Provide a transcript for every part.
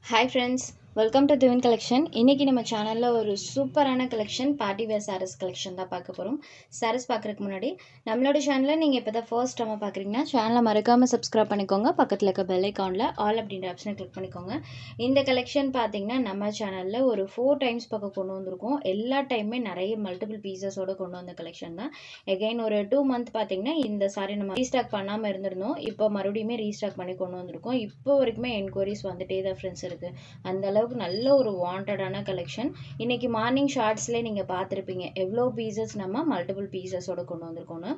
Hi friends, welcome to Divine Collection. இன்னைக்கு நம்ம சேனல்ல ஒரு சூப்பரான collection party wear sarees collection தான் பார்க்க போறோம். sarees பார்க்கறதுக்கு முன்னாடி நம்மளோட சேனலை நீங்க இப்பதான் ஃபர்ஸ்ட் டைம் பார்க்கறீங்கன்னா சேனலை மறக்காம சப்ஸ்கிரைப் பண்ணிக்கோங்க. பக்கத்துல இருக்க பெல் ஐகான்ல ஆல் அப்படிங்கற ஆப்ஷனை கிளிக் பண்ணிக்கோங்க. இந்த கலெக்ஷன் பாத்தீங்கன்னா நம்ம சேனல்ல ஒரு 4 டைம்ஸ் பக்கம் கொண்டு வந்திருக்கோம். எல்லா டைமே நிறைய மல்டிபிள் பீசஸோட கொண்டு வந்த கலெக்ஷன் தான். அகைன் ஒரு 2 மந்த் பாத்தீங்கன்னா இந்த saree நம்ம ரீஸ்டாக் பண்ணாம இருந்திருந்தோம். இப்போ மறுபடியும் ரீஸ்டாக் பண்ணி கொண்டு வந்திருக்கோம். இப்போ வரைக்குமே என்கொயரிஸ் வந்துட்டே தான் ஃப்ரெண்ட்ஸ் இருக்கு. அந்த அளவுக்கு நல்ல ஒரு வாண்டடான கலெக்ஷன். இன்னைக்கு மார்னிங் ஷார்ட்ஸ்ல நீங்க பார்த்திருப்பீங்க எவ்வளவு பீசஸ் நம்ம மல்டிபிள் பீசஸோட கொண்டு வந்திருக்கோம்னு.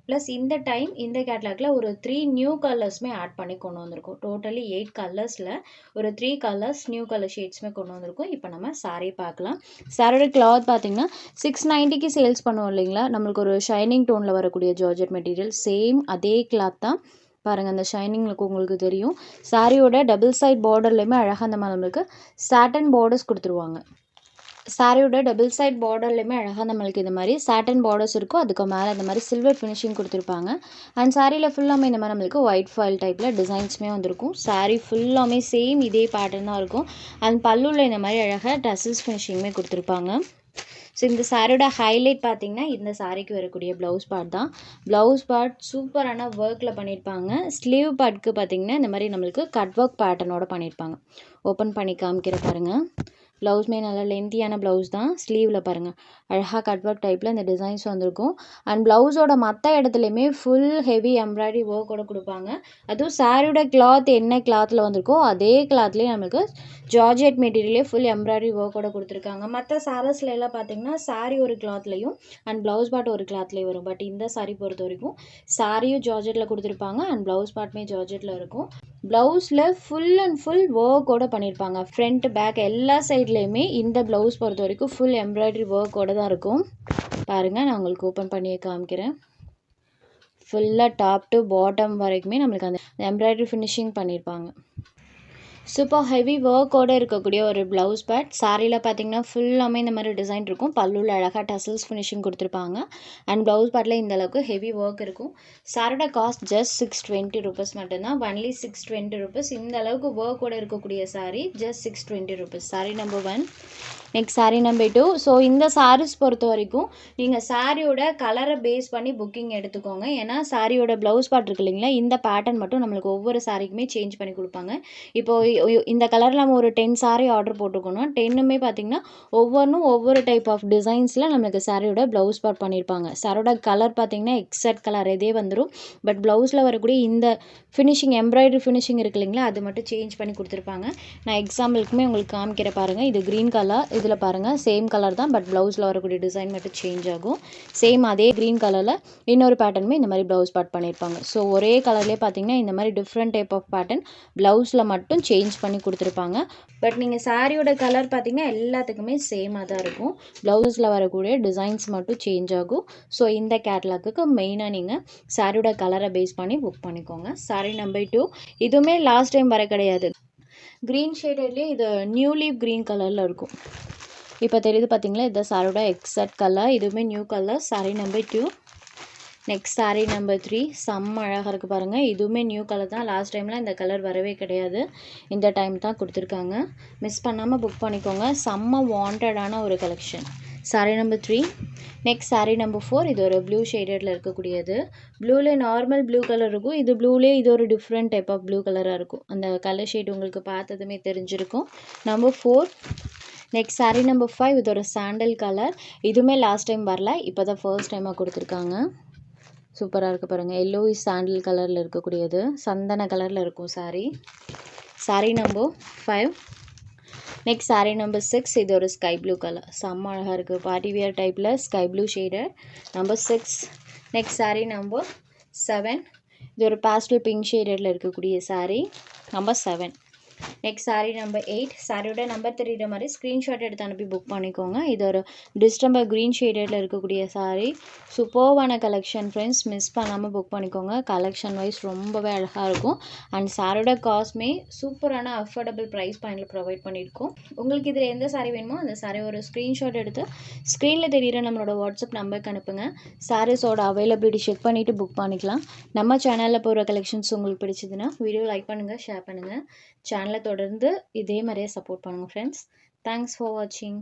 பிளஸ் இந்த டைம் இந்த கேட்டலாக்ல ஒரு 3 நியூ கலர்ஸ்மே ஆட் பண்ணி கொண்டு வந்திருக்கோம். டோட்டலி 8 கலர்ஸ்ல ஒரு 3 கலர்ஸ் நியூ கலர் ஷேட்ஸ்மே கொண்டு வந்திருக்கோம். இப்போ நம்ம saree பார்க்கலாம். சாரியோட கிளாத் பார்த்தீங்கன்னா 690க்கு சேல்ஸ் பண்ணுவோம் இல்லைங்களா, நம்மளுக்கு ஒரு ஷைனிங் டோன்ல வரக்கூடிய ஜார்ஜெட் மெட்டீரியல் சேம் அதே கிளாத் தான். பாருங்க அந்த ஷைனிங் லுக் உங்களுக்கு தெரியும். சாரியோட டபுள் சைட் பார்டர்லையுமே அழகாக அந்த மாதிரி நம்மளுக்கு சாட்டன் பார்டர்ஸ் கொடுத்துருவாங்க. சாரியோட டபுள் சைட் பார்டர்லையுமே அழகாக நம்மளுக்கு இந்த மாதிரி சாட்டன் பார்டர்ஸ் இருக்கும். அதுக்கு மேலே இந்த மாதிரி சில்வர் ஃபினிஷிங் கொடுத்துருப்பாங்க. அண்ட் சாரியில் ஃபுல்லாமே இந்த மாதிரி நம்மளுக்கு ஒயிட் ஃபாயில் டைப்பில் டிசைன்ஸுமே வந்திருக்கும். சாரி ஃபுல்லாமே சேம் இதே பேட்டர்ன் தான் இருக்கும். அண்ட் பல்லுவில் இந்த மாதிரி அழகாக டசல்ஸ் ஃபினிஷிங்குமே கொடுத்துருப்பாங்க. ஸோ இந்த சாரியோட ஹைலைட் பார்த்தீங்கன்னா இந்த சாரிக்கு வரக்கூடிய ப்ளவுஸ் பார்ட் தான். ப்ளவுஸ் பார்ட் சூப்பரான ஒர்க்கில் பண்ணியிருப்பாங்க. ஸ்லீவ் பார்ட்க்கு பார்த்தீங்கன்னா இந்த மாதிரி நம்மளுக்கு கட் ஒர்க் பேட்டர்னோட பண்ணியிருப்பாங்க. ஓப்பன் பண்ணி காமிக்கிற பாருங்கள். ப்ளவுஸ்மே நல்லா லென்த்தியான ப்ளவுஸ் தான். ஸ்லீவில் பாருங்கள் அழகாக கட் ஒர்க் டைப்பில் இந்த டிசைன்ஸ் வந்திருக்கும். அண்ட் ப்ளவுஸோட மற்ற இடத்துலையுமே ஃபுல் ஹெவி எம்ப்ராய்டரி ஒர்க்கோட கொடுப்பாங்க. அதுவும் சாரியோட கிளாத் என்ன கிளாத்தில் வந்திருக்கோ அதே கிளாத்லேயே நம்மளுக்கு ஜார்ஜெட் மெட்டீரியலே ஃபுல் எம்ப்ராய்டரி ஒர்க்கோட கொடுத்துருக்காங்க. மற்ற சாரீஸ்ல எல்லாம் பார்த்தீங்கன்னா சாரி ஒரு கிளாத்லையும் அண்ட் ப்ளவுஸ் பார்ட் ஒரு கிளாத்லேயும் வரும். பட் இந்த சாரி பொறுத்த வரைக்கும் சாரியும் ஜார்ஜெட்டில் கொடுத்துருப்பாங்க அண்ட் ப்ளவுஸ் பார்ட்டுமே ஜார்ஜெட்டில் இருக்கும். ப்ளவுஸில் ஃபுல் அண்ட் ஃபுல் ஒர்க்கோட பண்ணியிருப்பாங்க. ஃப்ரண்ட் பேக் எல்லா சைட்லேயுமே இந்த ப்ளவுஸ் பொறுத்த வரைக்கும் ஃபுல் எம்ப்ராய்டரி ஒர்க்கோட தான் இருக்கும். பாருங்கள் நான் உங்களுக்கு ஓப்பன் பண்ணியே காமிக்கிறேன். ஃபுல்லாக டாப் டு பாட்டம் வரைக்குமே நம்மளுக்கு அந்த எம்ப்ராய்டரி ஃபினிஷிங் பண்ணியிருப்பாங்க. சூப்பர் ஹெவி ஒர்க்கோடு இருக்கக்கூடிய ஒரு ப்ளவுஸ் பேட். சாரியில் பார்த்தீங்கன்னா ஃபுல்லாமே இந்த மாதிரி டிசைன் இருக்கும். பல்லுவில் அழகாக டசல்ஸ் ஃபினிஷிங் கொடுத்துருப்பாங்க. அண்ட் ப்ளவுஸ் பேட்டில் இந்த அளவுக்கு ஹெவி ஒர்க் இருக்கும். சாரோட காஸ்ட் ஜஸ்ட் 620 rupees மட்டும்தான். Only 620 rupees. இந்த அளவுக்கு ஒர்க்கோடு இருக்கக்கூடிய sari just 620 rupees. Sorry number 1. Next sari number 2. So இந்த சாரீஸ் பொறுத்த வரைக்கும் நீங்கள் சாரியோட கலரை பேஸ் பண்ணி புக்கிங் எடுத்துக்கோங்க. ஏன்னா சாரியோட ப்ளவுஸ் பார்ட் இருக்கு இல்லைங்களா, இந்த பேட்டர்ன் மட்டும் நம்மளுக்கு ஒவ்வொரு சாரிக்குமே சேஞ்ச் பண்ணி கொடுப்பாங்க. இப்போது இந்த கலரில் நம்ம ஒரு 10 சாரீ ஆர்டர் போட்டுக்கணும். 10மே பார்த்திங்கன்னா ஒவ்வொன்றும் ஒவ்வொரு டைப் ஆஃப் டிசைன்ஸில் நம்மளுக்கு சாரியோட ப்ளவுஸ் பார்ட் பண்ணியிருப்பாங்க. சாரோட கலர் பார்த்திங்கன்னா எக்ஸாக்ட் கலர் இதே வந்துடும். பட் ப்ளவுஸில் வரக்கூடிய இந்த ஃபினிஷிங் எம்ப்ராய்டரி ஃபினிஷிங் இருக்கு இல்லைங்களா, அது மட்டும் சேஞ்ச் பண்ணி கொடுத்துருப்பாங்க. நான் எக்ஸாம்பிளுக்குமே உங்களுக்கு காமிக்கிற பாருங்கள். இது க்ரீன் கலர், இதில் பாருங்கள் சேம் கலர் தான். பட் ப்ளவுஸில் வரக்கூடிய டிசைன் மட்டும் சேஞ்ச் ஆகும். சேம் அதே க்ரீன் கலரில் இன்னொரு பேட்டர்னுமே இந்த மாதிரி ப்ளவுஸ் பார்ட் பண்ணியிருப்பாங்க. ஸோ ஒரே கலர்லேயே பார்த்திங்கன்னா இந்த மாதிரி டிஃப்ரெண்ட் டைப் ஆஃப் பேட்டர்ன் ப்ளவுஸில் மட்டும் சேஞ்ச் பண்ணி கொடுத்துருப்பாங்க. பட் நீங்கள் சாரியோட கலர் பார்த்திங்கன்னா எல்லாத்துக்குமே சேமாக தான் இருக்கும். ப்ளவுஸில் வரக்கூடிய டிசைன்ஸ் மட்டும் சேஞ்ச் ஆகும். ஸோ இந்த கேட்லாக்கு மெயினாக நீங்கள் சாரியோட கலரை பேஸ் பண்ணி புக் பண்ணிக்கோங்க. Sorry number 2. இதுவுமே லாஸ்ட் டைம் வர கிடையாது. க்ரீன் ஷேடட்லேயே இது நியூ லீவ் க்ரீன் கலரில் இருக்கும். இப்போ தெரியுது பார்த்தீங்களா, இது சாரியோட எக்ஸாக்ட் கலர். இதுவுமே new colour. Sorry number 2. Next sari number 3. செம்ம அழகாக இருக்குது பாருங்கள். இதுவுமே நியூ கலர் தான். லாஸ்ட் டைம்லாம் இந்த கலர் வரவே கிடையாது. இந்த டைம் தான் கொடுத்துருக்காங்க. மிஸ் பண்ணாமல் புக் பண்ணிக்கோங்க. செம்ம வாண்டடான ஒரு collection. Sari number 3. Next sari number 4. இது ஒரு ப்ளூ ஷேடடில் இருக்கக்கூடியது. ப்ளூலே நார்மல் ப்ளூ கலர் இருக்கும். இது ப்ளூலே இது ஒரு டிஃப்ரெண்ட் டைப் ஆஃப் ப்ளூ கலராக இருக்கும். அந்த கலர் ஷேட் உங்களுக்கு பார்த்ததுமே தெரிஞ்சிருக்கும். நம்பர் 4. Next sari number 5. இது ஒரு சாண்டல் கலர். இதுவுமே லாஸ்ட் டைம் வரல, இப்போ தான் ஃபர்ஸ்ட் டைமாக கொடுத்துருக்காங்க. சூப்பராக இருக்குது பாருங்கள். எல்லோ சாண்டில் கலரில் இருக்கக்கூடியது, சந்தன கலரில் இருக்கும் sari. Sari number 5. Next sari number 6. இது ஒரு ஸ்கை ப்ளூ கலர். செம்ம அழகாக இருக்குது. பார்ட்டி வியர் டைப்பில் sky blue shaded. Number 6. Next sari number 7. இது ஒரு பாஸ்டல் பிங்க் ஷேடடில் இருக்கக்கூடிய sari. Number 7. Next sari number 8. சாரியோட நம்பர் தெரியுற மாதிரி ஸ்க்ரீன்ஷாட் எடுத்து அனுப்பி புக் பண்ணிக்கோங்க. இது ஒரு டிஸ்டம்பர் க்ரீன் ஷேடடில் இருக்கக்கூடிய சாரீ. சூப்பர்வான கலெக்ஷன் ஃப்ரெண்ட்ஸ், மிஸ் பண்ணாமல் புக் பண்ணிக்கோங்க. கலெக்ஷன் வைஸ் ரொம்பவே அழகாக இருக்கும். அண்ட் சாரியோட காஸ்ட்மே சூப்பரான அஃபோர்டபுள் ப்ரைஸ் பாயிண்டில் ப்ரொவைட் பண்ணியிருக்கோம். உங்களுக்கு இதில் எந்த சாரீ வேணுமோ அந்த சாரீ ஒரு ஸ்க்ரீன்ஷாட் எடுத்து ஸ்க்ரீனில் தெரியுற நம்மளோட வாட்ஸ்அப் நம்பருக்கு அனுப்புங்க. சாரீஸோட அவைலபிலிட்டி செக் பண்ணிவிட்டு புக் பண்ணிக்கலாம். நம்ம சேனலில் போகிற கலெக்ஷன்ஸ் உங்களுக்கு பிடிச்சதுன்னா வீடியோ லைக் பண்ணுங்கள், ஷேர் பண்ணுங்கள். சேனல் சேனலை தொடர்ந்து இதே மாதிரியே சப்போர்ட் பண்ணுங்கள் ஃப்ரெண்ட்ஸ். தேங்க்ஸ் ஃபார் வாட்சிங்.